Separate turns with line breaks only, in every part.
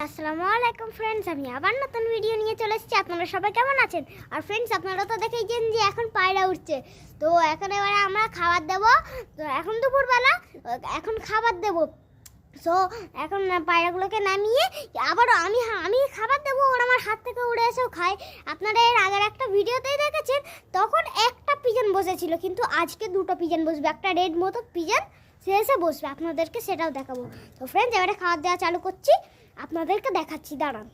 আসসালামু আলাইকুম ফ্রেন্ডস, আমি আবার নতুন ভিডিও নিয়ে চলে এসেছি। আপনারা সবাই কেমন আছেন? আর ফ্রেন্ডস, আপনারা তো দেখেইছেন যে এখন পায়রা উঠছে। তো এখন এবারে আমরা খাবার দেব। তো এখন দুপুরবেলা এখন খাবার দেব। সো এখন পায়রাগুলোকে নামিয়ে আবারও আমি খাবার দেবো, ওরা আমার হাত থেকে উড়ে এসেও খায়। আপনারা এর আগের একটা ভিডিওতেই দেখেছেন, তখন একটা পিজন বসেছিল, কিন্তু আজকে দুটো পিজন বসবে। একটা রেড মতো পিজন সে এসে বসবে, আপনাদেরকে সেটাও দেখাবো। তো ফ্রেন্ডস, এবারে খাবার দেওয়া চালু করছি, আপনাদেরকে দেখাচ্ছি, দাঁড়ান।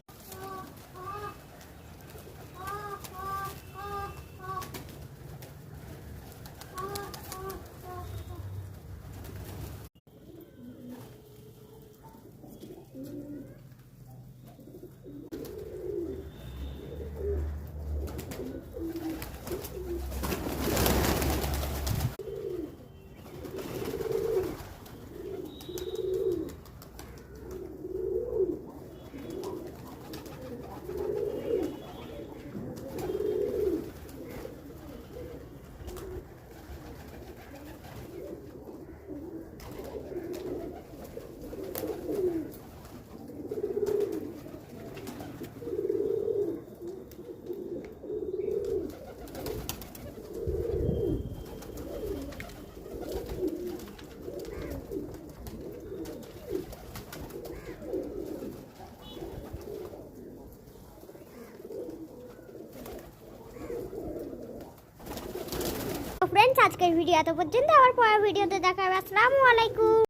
ফ্রেন্ডস, আজকের ভিডিও এত পর্যন্ত, আবার পরের ভিডিওতে দেখা হবে। আসসালামু আলাইকুম।